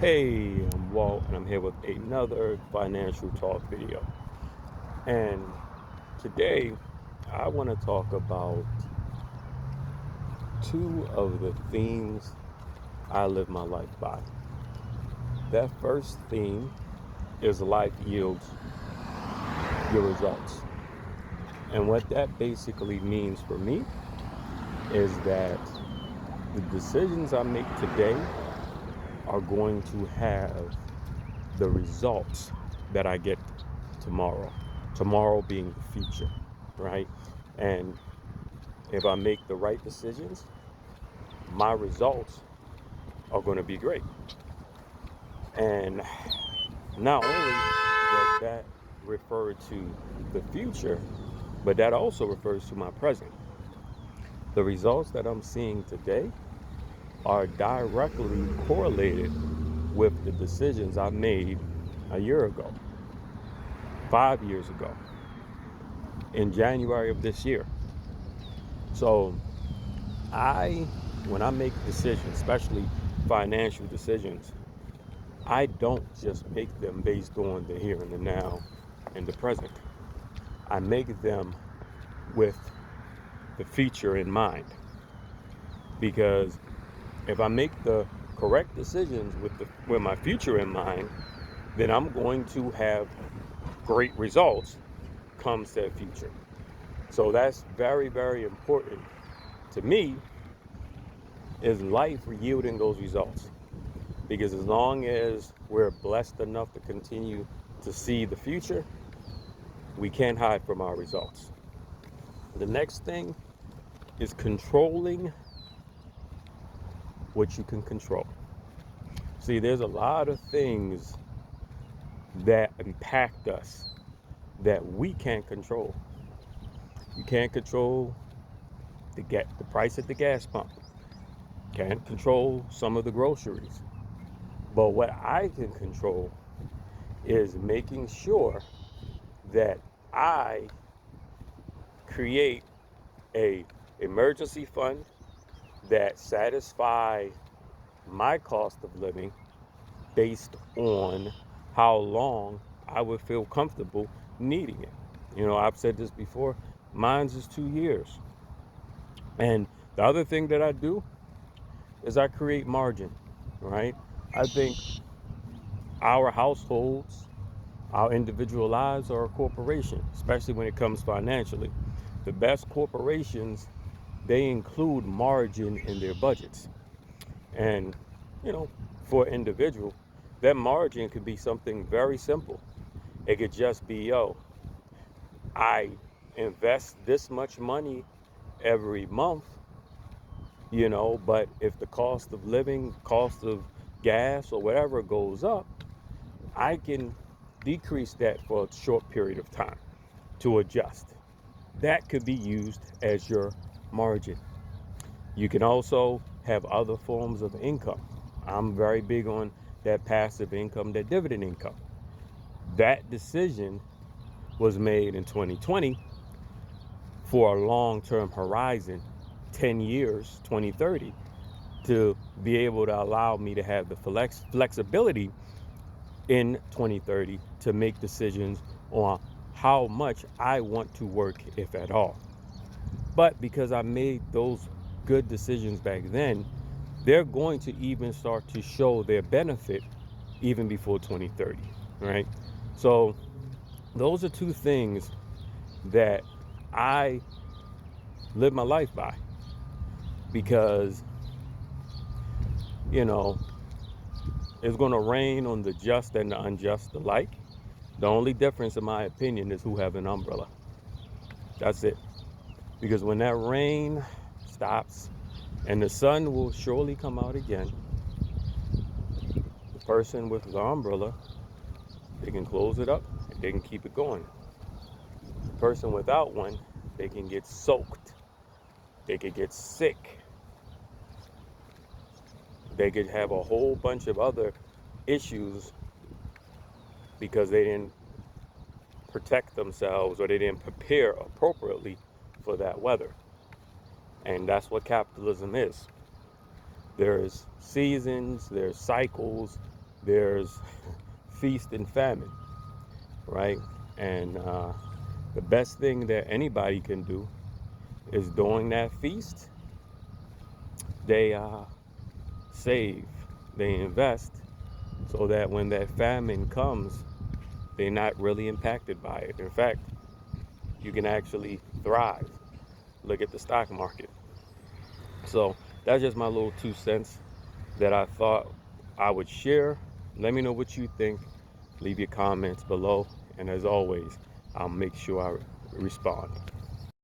Hey, I'm Walt, and I'm here with another financial talk video. And today, I want to talk about two of the themes I live my life by. That first theme is life yields your results. And what that basically means for me is that the decisions I make today are going to have the results that I get tomorrow. Tomorrow being the future, right? And if I make the right decisions, my results are going to be great. And not only does that refer to the future, but that also refers to my present. The results that I'm seeing today are directly correlated with the decisions I made a year ago, 5 years ago, in January of this year. So I, when I make decisions, especially financial decisions, I don't just make them based on the here and the now and the present. I make them with the future in mind. Because if I make the correct decisions with my future in mind, then I'm going to have great results come said future. So that's very, very important to me, is life yielding those results. Because as long as we're blessed enough to continue to see the future, we can't hide from our results. The next thing is controlling what you can control. See, there's a lot of things that impact us that we can't control. You can't control the price at the gas pump. Can't control some of the groceries. But what I can control is making sure that I create a emergency fund that satisfy my cost of living based on how long I would feel comfortable needing it. I've said this before, mine's is 2 years. And the other thing that I do is I create margin, right? I think our households, our individual lives are a corporation, especially when it comes financially. The best corporations, they include margin in their budgets. And, you know, for an individual, that margin could be something very simple. It could just be, I invest this much money every month, but if the cost of living, cost of gas or whatever goes up, I can decrease that for a short period of time to adjust. That could be used as your margin. You can also have other forms of income. I'm very big on that passive income, that dividend income. That decision was made in 2020 for a long-term horizon, 10 years, 2030, to be able to allow me to have the flexibility in 2030 to make decisions on how much I want to work, if at all. But because I made those good decisions back then, they're going to even start to show their benefit even before 2030, right? So those are two things that I live my life by, because, you know, it's going to rain on the just and the unjust alike. The only difference, in my opinion, is who have an umbrella. That's it. Because when that rain stops and the sun will surely come out again, the person with the umbrella, they can close it up and they can keep it going. The person without one, they can get soaked. They could get sick. They could have a whole bunch of other issues because they didn't protect themselves or they didn't prepare appropriately for that weather. And that's what capitalism is. There's seasons, there's cycles, there's feast and famine, right? And the best thing that anybody can do is during that feast, they save, they invest, so that when that famine comes, they're not really impacted by it. In fact, you can actually thrive. Look at the stock market. So that's just my little 2 cents that I thought I would share. Let me know what you think. Leave your comments below. And as always, I'll make sure I respond.